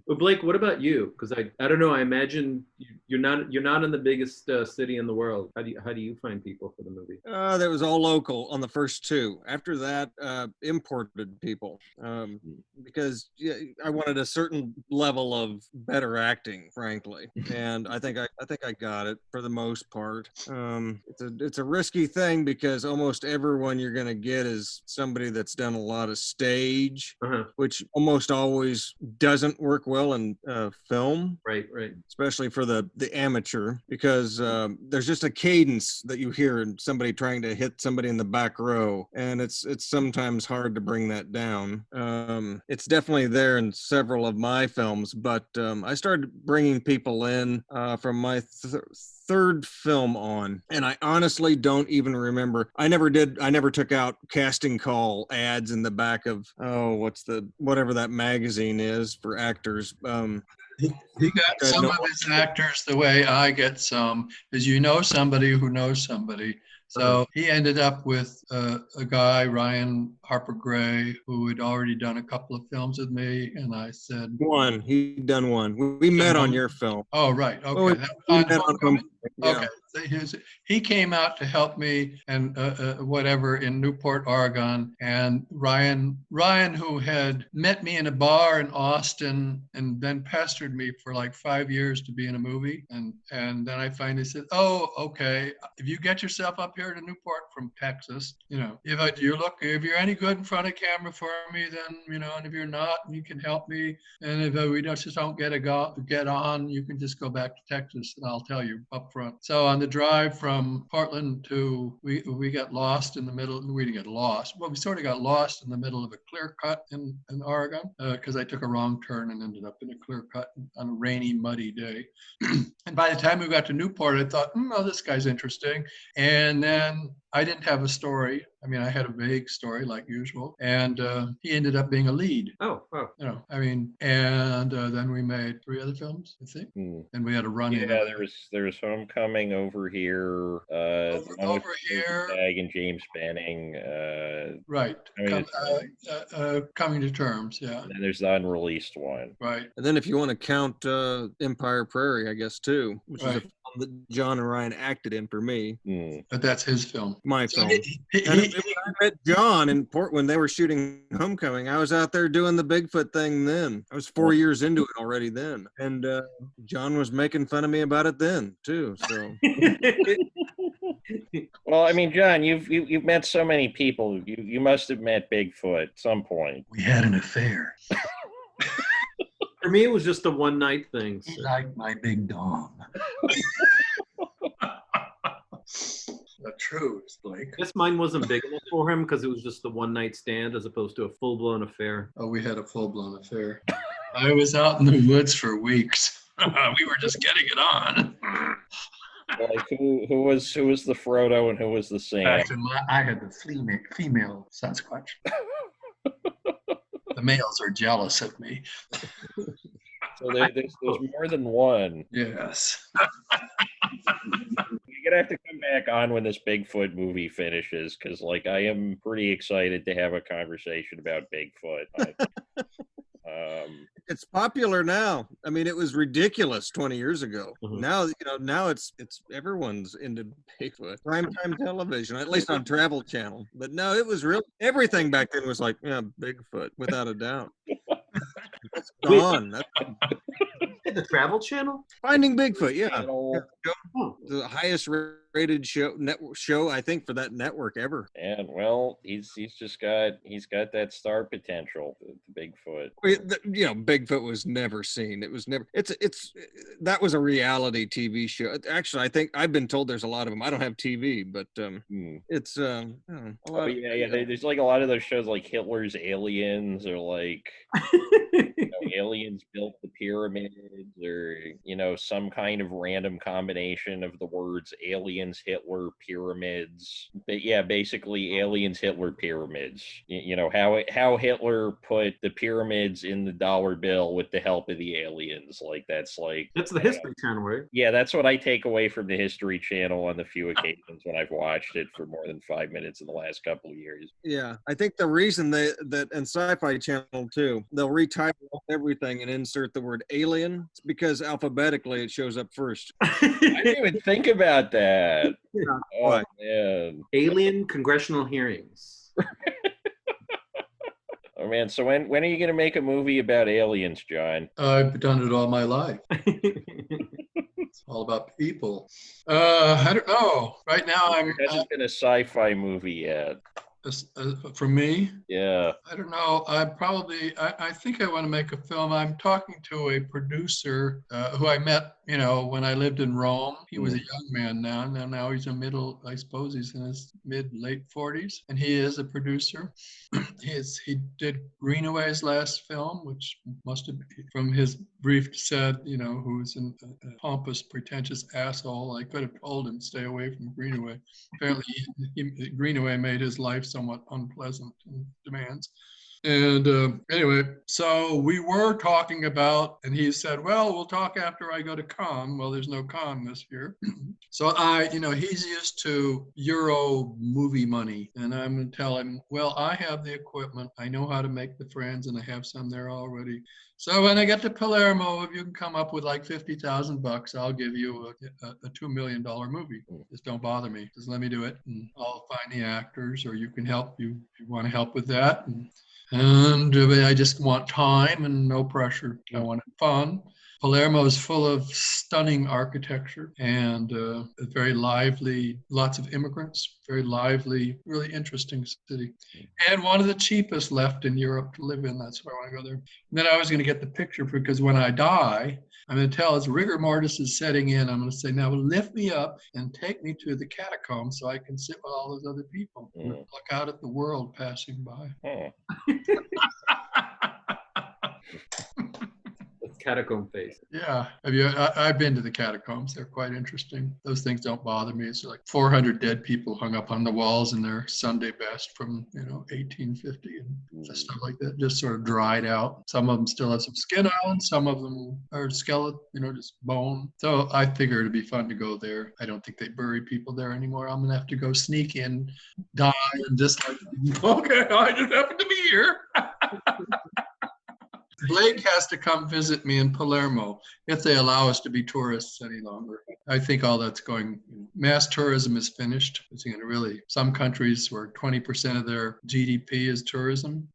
But Blake, what about you? Because I don't know. I imagine you're not in the biggest city in the world. How do you find people for the movie? That was all local on the first two. After that, imported people because I wanted a certain level of better acting, frankly, and I think I got it for the most part. It's a risky thing because almost everyone you're going to get is somebody that's done a lot of stage, which almost always doesn't work well in film, right, especially for the amateur, because there's just a cadence that you hear in somebody trying to hit somebody in the back row, and it's sometimes hard to bring that down. It's definitely there in several of my films, but I started bringing people in from my third film on, and I honestly don't even remember. I never took out casting call ads in the back of whatever that magazine is for actors. He got some of his actors the way I get some, is somebody who knows somebody. So he ended up with a guy, Ryan Harper Gray, who had already done a couple of films with me. And I said, he'd done one. We met on your film. Oh, right. Okay. Well, we met on Homecoming. Okay. So he came out to help me and whatever in Newport, Oregon. And Ryan, who had met me in a bar in Austin and then pestered me for like 5 years to be in a movie. And then I finally said, oh, okay. If you get yourself up here to Newport from Texas, if you're any good in front of camera for me, then, and if you're not, you can help me. And if we just don't get on, you can just go back to Texas and I'll tell you up front. So on the drive from Portland to, we got lost in the middle. We didn't get lost. Well, we sort of got lost in the middle of a clear cut in Oregon because I took a wrong turn and ended up in a clear cut on a rainy, muddy day. And by the time we got to Newport, I thought, oh, this guy's interesting. And then I didn't have a story. I mean, I had a vague story like usual, and he ended up being a lead. Oh. And then we made 3 other films, I think, and we had a run. Yeah, there was Homecoming over here. Over here. Tag and James Banning. Right. Coming to Terms. Yeah. And then there's the unreleased one. Right. And then if you want to count Empire Prairie, I guess too, which is a film that John and Ryan acted in for me. But that's his film. My film. I met John in Portland when they were shooting Homecoming. I was out there doing the Bigfoot thing then. I was 4 years into it already then. And John was making fun of me about it then too. So Well, I mean, John, you've met so many people. You must have met Bigfoot at some point. We had an affair. For me, it was just a one-night thing. He liked my big dong. The truth, Blake. I guess mine wasn't big enough for him because it was just a one-night stand as opposed to a full-blown affair. Oh, we had a full-blown affair. I was out in the woods for weeks. We were just getting it on. Like who was the Frodo and who was the Sam? Actually, I had the female Sasquatch. The males are jealous of me. So there's more than one. Yes. You're gonna have to come back on when this Bigfoot movie finishes, because like I am pretty excited to have a conversation about Bigfoot. It's popular now. I mean, it was ridiculous 20 years ago. Now, now it's everyone's into Bigfoot. Primetime television, at least on Travel Channel. But no, it was real. Everything back then was like, Bigfoot, without a doubt. That's gone. The Travel Channel? Finding Bigfoot, yeah. Channel. Oh. The highest rated show I think for that network ever. And well, he's got that star potential, the Bigfoot. Bigfoot was never seen. It was never. It's that was a reality TV show. Actually, I think I've been told there's a lot of them. I don't have TV, but it's a lot. There's like a lot of those shows like Hitler's Aliens or like aliens built the pyramids or some kind of random combination of the words aliens, Hitler, pyramids. But yeah, basically aliens, Hitler, pyramids. How Hitler put the pyramids in the dollar bill with the help of the aliens. Like that's the History Channel, right? Yeah, that's what I take away from the History Channel on the few occasions when I've watched it for more than 5 minutes in the last couple of years. Yeah, I think the reason that and Sci-Fi Channel too, they'll retitle everything and insert the word alien. It's because alphabetically it shows up first. I didn't even think about that. Oh man, Alien congressional hearings. Oh man, so when are you going to make a movie about aliens, John? I've done it all my life. It's all about people. I don't know. Right now, There hasn't been a sci-fi movie yet. For me, Yeah. I don't know. I think I want to make a film. I'm talking to a producer who I met, when I lived in Rome. He was a young man now. Now he's I suppose he's in his late 40s, and he is a producer. He did Greenaway's last film, which must have been, from his brief said, who's a pompous, pretentious asshole. I could have told him stay away from Greenaway. Apparently, Greenaway made his life somewhat unpleasant in demands. And anyway, so we were talking about, and he said, well, we'll talk after I go to Cannes. Well, there's no Cannes this year. So he's used to Euro movie money. And I'm going to tell him, well, I have the equipment. I know how to make the friends, and I have some there already. So when I get to Palermo, if you can come up with like $50,000, I'll give you a $2 million movie. Just don't bother me. Just let me do it. And I'll find the actors, or you can help if you want to help with that. And I just want time and no pressure. I want it fun. Palermo is full of stunning architecture and very lively, lots of immigrants, very lively, really interesting city. And one of the cheapest left in Europe to live in. That's why I want to go there. And then I was going to get the picture because when I die, I'm going to tell as rigor mortis is setting in, I'm going to say, now lift me up and take me to the catacombs so I can sit with all those other people and look out at the world passing by. Catacomb face. Yeah. I've been to the catacombs. They're quite interesting. Those things don't bother me. It's like 400 dead people hung up on the walls in their Sunday best from 1850 and stuff like that. Just sort of dried out. Some of them still have some skin on. Some of them are skeleton, just bone. So I figure it'd be fun to go there. I don't think they bury people there anymore. I'm gonna have to go sneak in, die, and just like, okay, I just happen to be here. Blake has to come visit me in Palermo if they allow us to be tourists any longer. I think all that's going, mass tourism is finished. It's going to really, some countries where 20% of their GDP is tourism.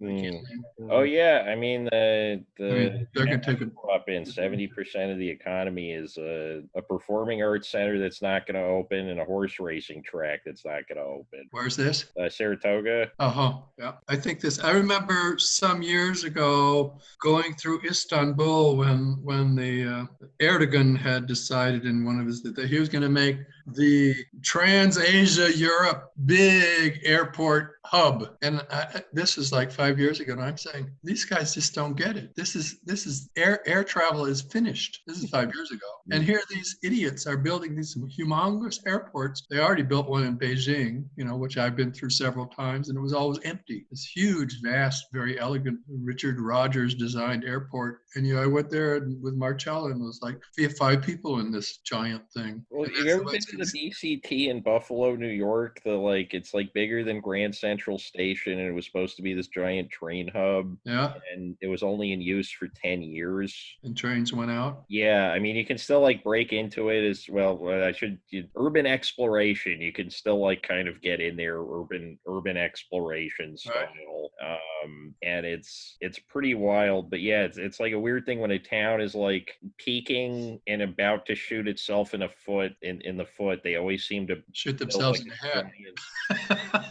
Oh yeah, I mean they're going to take up in 70% of the economy is a performing arts center that's not going to open and a horse racing track that's not going to open. Where's this? Saratoga. Yeah. I remember some years ago going through Istanbul when the Erdogan had decided in one of his that he was going to make the Trans-Asia Europe big airport hub. And this is like 5 years ago. And I'm saying, these guys just don't get it. This is air travel is finished. This is 5 years ago. And here these idiots are building these humongous airports. They already built one in Beijing, which I've been through several times, and it was always empty. This huge, vast, very elegant Richard Rogers designed airport. And I went there with Marcella and was like, we have 5 people in this giant thing. Well, you've ever been to the BCT in Buffalo, New York? It's like bigger than Grand Central Station, and it was supposed to be this giant train hub. Yeah. And it was only in use for 10 years. And trains went out. Yeah, I mean, you can still like break into it as well. Urban exploration. You can still like kind of get in there, urban exploration style. And it's pretty wild. But yeah, it's like a weird thing when a town is like peaking and about to shoot itself in the foot. They always seem to shoot themselves in the head.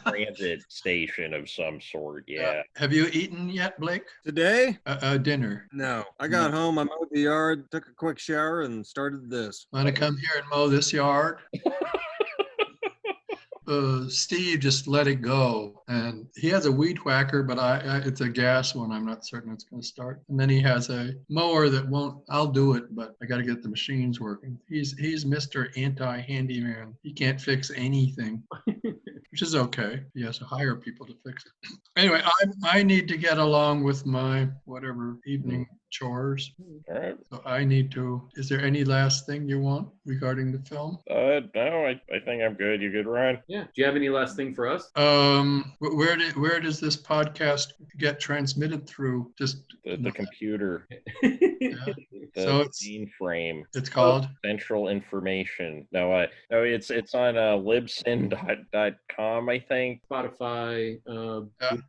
Transit station of some sort. Yeah. Have you eaten yet, Blake? Today? Dinner. No. I got home, I mowed the yard, took a quick shower, and started this. Want to come here and mow this yard? Steve just let it go, and he has a weed whacker, but it's a gas one. I'm not certain it's going to start. And then he has a mower that won't. I'll do it, but I got to get the machines working. He's Mr. Anti-handyman. He can't fix anything, which is okay. He has to hire people to fix it. Anyway, I need to get along with my whatever evening chores. All right. So I need to. Is there any last thing you want regarding the film? No, I think I'm good. You good, Ron? Yeah. Do you have any last thing for us? Where does this podcast get transmitted through? Just the computer. Yeah. So it's mainframe. It's called Central Information. No, it's on libsyn.com, I think. Spotify,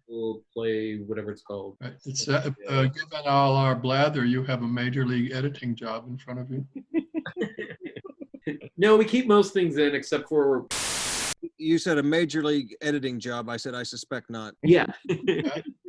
Google Play, whatever it's called. Right. It's given all our blather, you have a major league editing job in front of you. No, we keep most things in except for. You said a major league editing job. I said I suspect not. Yeah.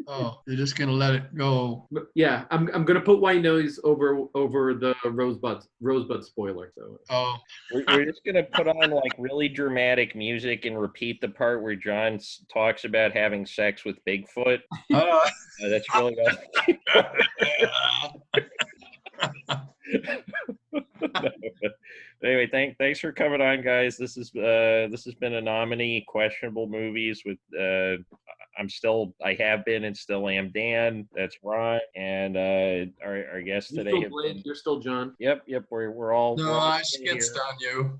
Oh, you're just gonna let it go. Yeah, I'm gonna put white noise over the rosebud spoiler. So. Oh. We're just gonna put on like really dramatic music and repeat the part where John talks about having sex with Bigfoot. That's really Anyway, thanks for coming on, guys. This has been a nominee questionable movies with I have been and still am Dan. That's Ron, and our guest today. You're still Blake. You're still John. Yep. We're all. No, I skitzed on you.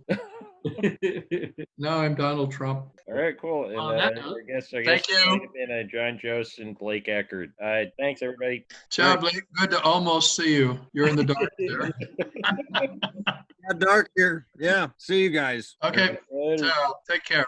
No, I'm Donald Trump. All right, cool. And our guest Thank you. have been Jon Jost and Blake Eckard. Thanks, everybody. Ciao, Blake. Good to almost see you. You're in the dark there. Got dark here. Yeah. See you guys. Okay. Ciao. Take care.